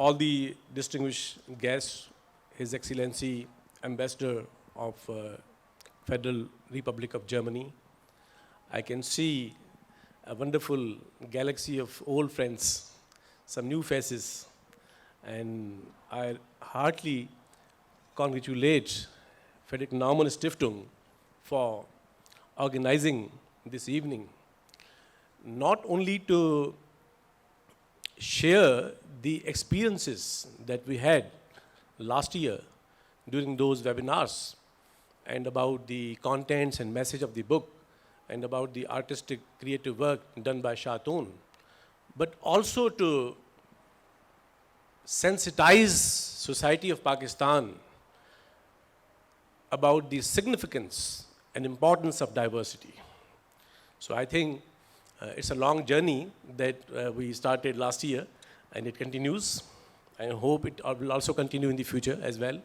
all the distinguished guests, His Excellency Ambassador of Federal Republic of Germany. I can see a wonderful galaxy of old friends, some new faces, and I heartily congratulate Friedrich Naumann Stiftung for organizing this evening, not only to share the experiences that we had last year during those webinars and about the contents and message of the book and about the artistic creative work done by Shatun, but also to sensitize society of Pakistan about the significance and importance of diversity. So I think it's a long journey that we started last year, and it continues. I hope it will also continue in the future as well.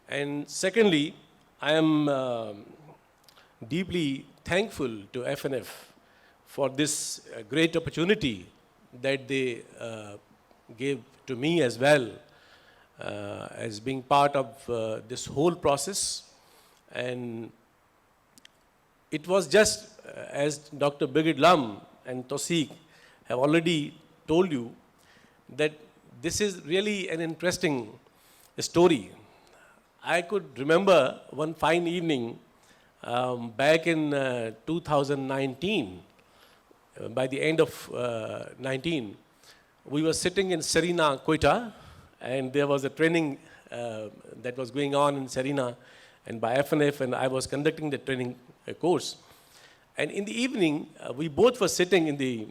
And secondly, I am deeply thankful to FNF for this great opportunity that they gave to me as well as being part of this whole process. And it was just as Dr. Birgit Lum and Tawseeq have already told you, that this is really an interesting story. I could remember one fine evening back in 2019, by the end of 19, we were sitting in Serena, Quetta, and there was a training that was going on in Serena and by FNF, and I was conducting the training course. And in the evening, we both were sitting in the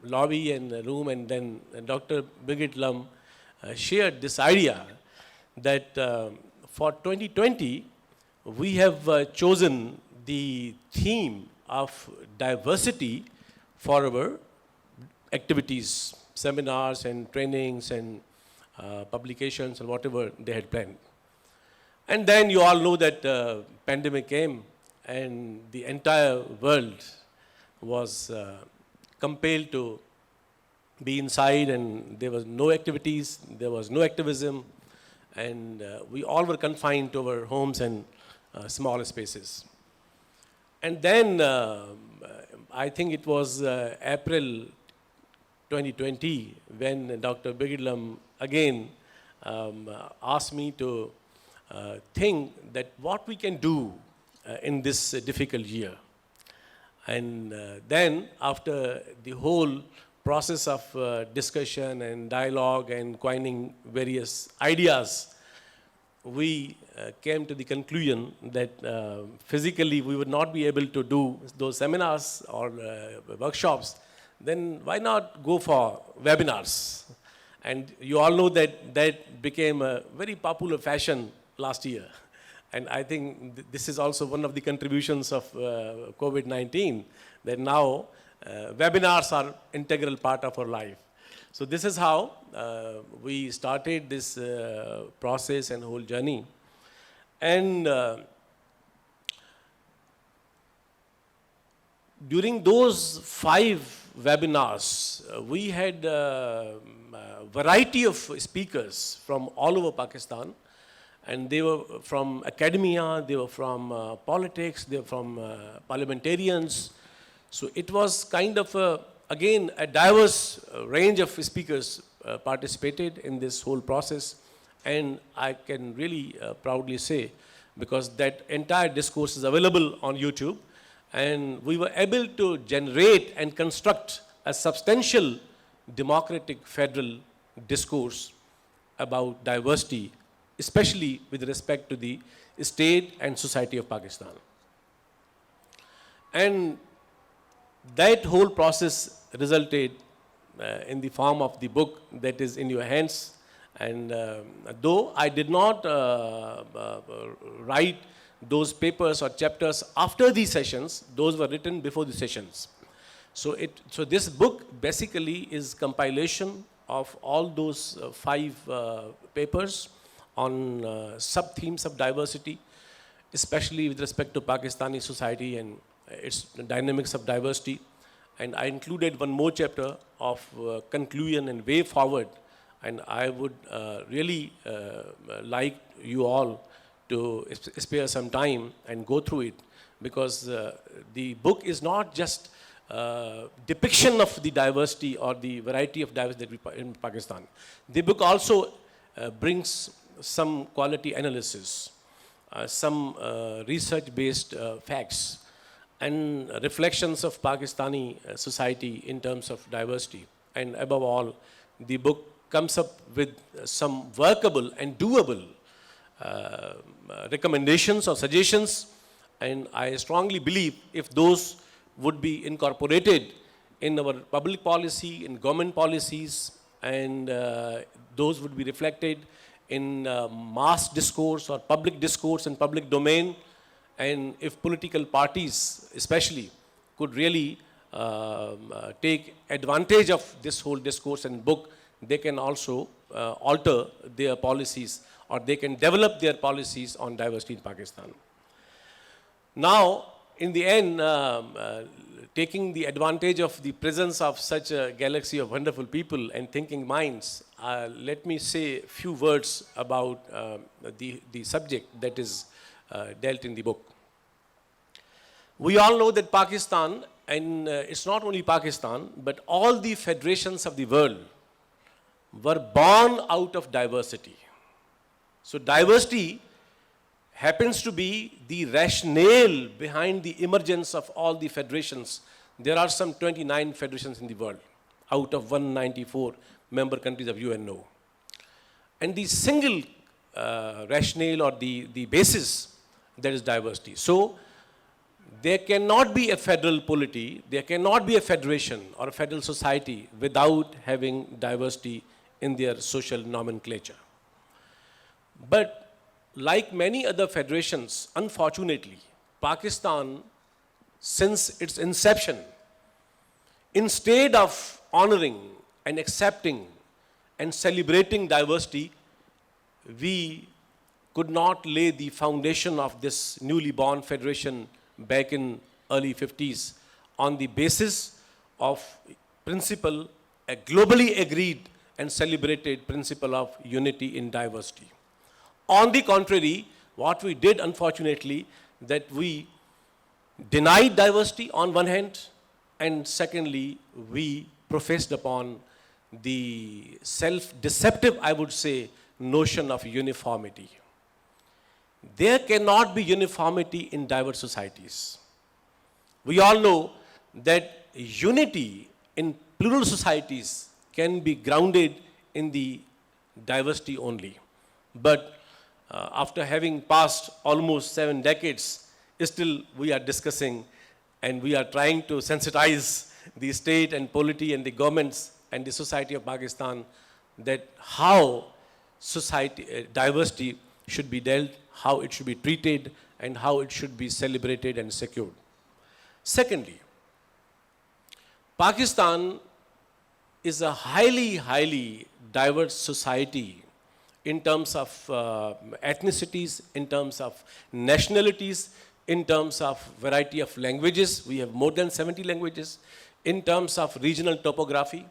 lobby and room, and then Dr. Birgit Lum shared this idea that for 2020, we have chosen the theme of diversity for our activities, seminars and trainings and publications and whatever they had planned. And then you all know that pandemic came, and the entire world was compelled to be inside, and there was no activities, there was no activism, and we all were confined to our homes and small spaces. And then I think it was April 2020 when Dr. Birgit Lum again asked me to think that what we can do in this difficult year. And then after the whole process of discussion and dialogue and coining various ideas, we came to the conclusion that physically we would not be able to do those seminars or workshops. Then why not go for webinars? And you all know that that became a very popular fashion last year. And I think this is also one of the contributions of COVID-19, that now webinars are integral part of our life. So this is how we started this process and whole journey. And during those 5 webinars, we had a variety of speakers from all over Pakistan. And they were from academia, they were from politics, they were from parliamentarians. So it was kind of, again, a diverse range of speakers participated in this whole process. And I can really proudly say, because that entire discourse is available on YouTube, and we were able to generate and construct a substantial democratic federal discourse about diversity, especially with respect to the state and society of Pakistan. And that whole process resulted in the form of the book that is in your hands. And though I did not write those papers or chapters after these sessions, those were written before the sessions. So this book basically is compilation of all those 5 papers on sub-themes of diversity, especially with respect to Pakistani society and its dynamics of diversity. and I included one more chapter of conclusion and way forward. And I would really like you all to spare some time and go through it, because the book is not just depiction of the diversity or the variety of diversity that we in Pakistan. The book also brings some quality analysis, some research-based facts, and reflections of Pakistani society in terms of diversity. And above all, the book comes up with some workable and doable recommendations or suggestions, and I strongly believe if those would be incorporated in our public policy, in government policies, and those would be reflected in mass discourse or public discourse and public domain, and if political parties especially could really take advantage of this whole discourse and book, they can also alter their policies, or they can develop their policies on diversity in Pakistan. Now, in the end, taking the advantage of the presence of such a galaxy of wonderful people and thinking minds, let me say a few words about the subject that is dealt in the book. We all know that Pakistan, and it's not only Pakistan, but all the federations of the world were born out of diversity. So diversity happens to be the rationale behind the emergence of all the federations. There are some 29 federations in the world out of 194 member countries of UNO. And the single rationale or the basis, that is diversity. So there cannot be a federal polity, there cannot be a federation or a federal society without having diversity in their social nomenclature. But like many other federations, unfortunately, Pakistan, since its inception, instead of honoring and accepting and celebrating diversity, we could not lay the foundation of this newly born federation back in early 50s on the basis of principle, a globally agreed and celebrated principle of unity in diversity. On the contrary, what we did, unfortunately, that we denied diversity on one hand, and secondly, we professed upon the self-deceptive, I would say, notion of uniformity. There cannot be uniformity in diverse societies. We all know that unity in plural societies can be grounded in the diversity only. But after having passed almost 7 decades, still we are discussing and we are trying to sensitize the state and polity and the governments and the society of Pakistan that how society, diversity should be dealt, how it should be treated, and how it should be celebrated and secured. Secondly, Pakistan is a highly diverse society in terms of ethnicities, in terms of nationalities, in terms of variety of languages. We have more than 70 languages. In terms of regional topography,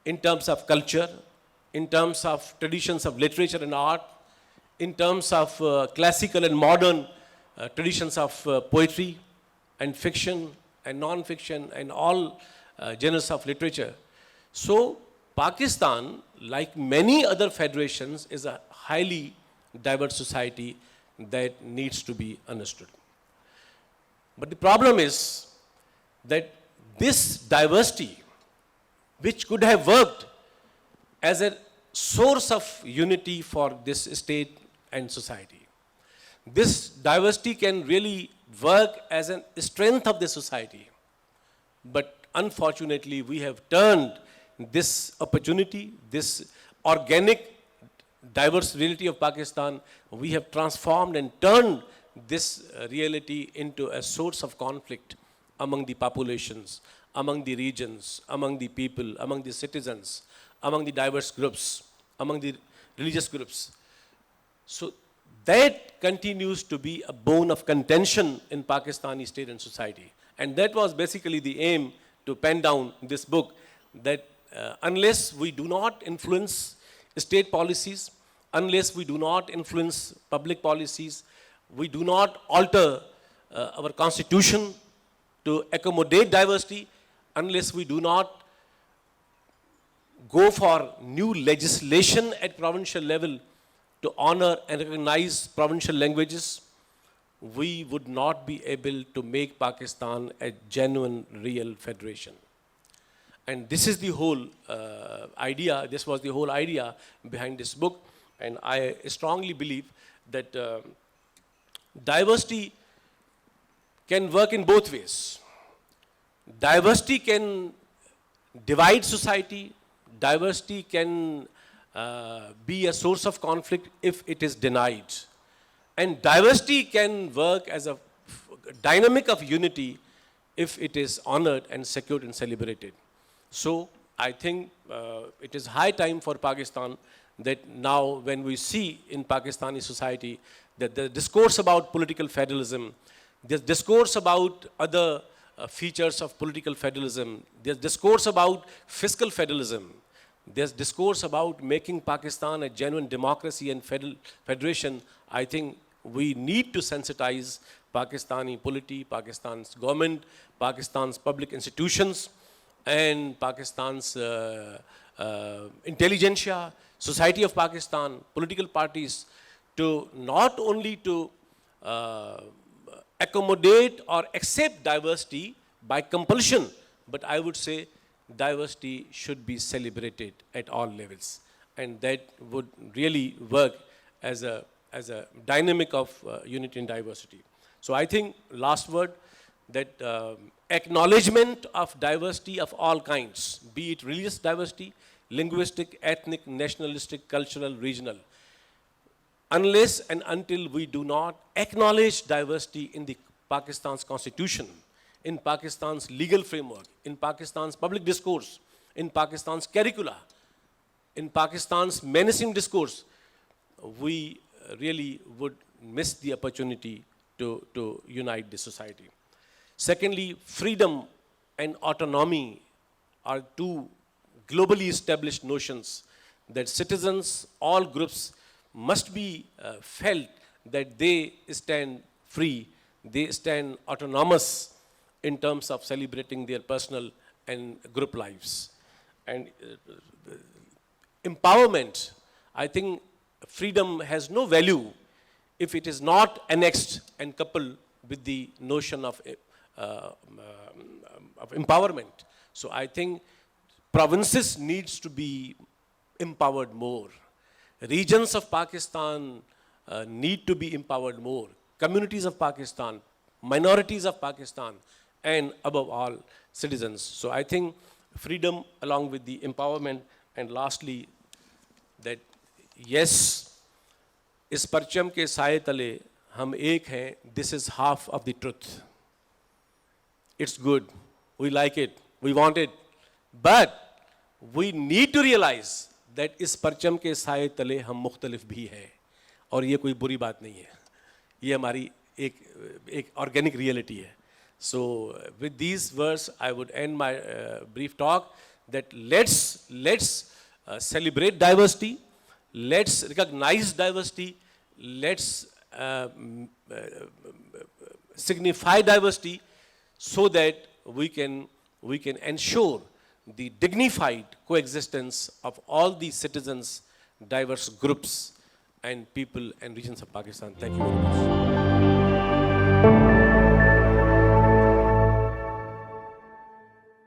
in terms of culture, in terms of traditions of literature and art, in terms of classical and modern traditions of poetry and fiction and non-fiction and all genres of literature. So Pakistan, like many other federations, is a highly diverse society that needs to be understood. But the problem is that this diversity, which could have worked as a source of unity for this state and society, this diversity can really work as a strength of the society. But unfortunately, we have turned this opportunity, this organic diverse reality of Pakistan, we have transformed and turned this reality into a source of conflict among the populations, among the regions, among the people, among the citizens, among the diverse groups, among the religious groups. So that continues to be a bone of contention in Pakistani state and society. And that was basically the aim to pen down this book, that unless we do not influence state policies, unless we do not influence public policies, we do not alter our constitution to accommodate diversity, unless we do not go for new legislation at provincial level to honor and recognize provincial languages, we would not be able to make Pakistan a genuine, real federation. And this is the whole idea, this was the whole idea behind this book. And I strongly believe that diversity can work in both ways. Diversity can divide society, diversity can be a source of conflict if it is denied. And diversity can work as a dynamic of unity if it is honored and secured and celebrated. So I think it is high time for Pakistan that now when we see in Pakistani society that the discourse about political federalism, there's discourse about other features of political federalism, there's discourse about fiscal federalism, there's discourse about making Pakistan a genuine democracy and federation. I think we need to sensitize Pakistani polity, Pakistan's government, Pakistan's public institutions, and Pakistan's intelligentsia, society of Pakistan, political parties, to not only to accommodate or accept diversity by compulsion, but I would say diversity should be celebrated at all levels. And that would really work as a dynamic of unity and diversity. So I think, last word, that acknowledgement of diversity of all kinds, be it religious diversity, linguistic, ethnic, nationalistic, cultural, regional, unless and until we do not acknowledge diversity in the Pakistan's constitution, in Pakistan's legal framework, in Pakistan's public discourse, in Pakistan's curricula, in Pakistan's menacing discourse, we really would miss the opportunity to unite the society. Secondly, freedom and autonomy are two globally established notions that citizens, all groups, must be felt that they stand free, they stand autonomous in terms of celebrating their personal and group lives. And empowerment, I think freedom has no value if it is not annexed and coupled with the notion of empowerment. So I think provinces needs to be empowered more. Regions of Pakistan need to be empowered more. Communities of Pakistan, minorities of Pakistan, and above all, citizens. So I think freedom along with the empowerment. And lastly, that yes, इस परचम के साए तले हम एक हैं, this is half of the truth. It's good, we like it, we want it, but we need to realize that इस परचम के साए तले हम मुख्तलिफ भी हैं, और ये कोई बुरी बात नहीं है, ये हमारी एक organic reality है. So with these words, I would end my brief talk, that let's celebrate diversity, let's recognize diversity, let's signify diversity, so that we can ensure the dignified coexistence of all the citizens, diverse groups, and people and regions of Pakistan. Thank you very much.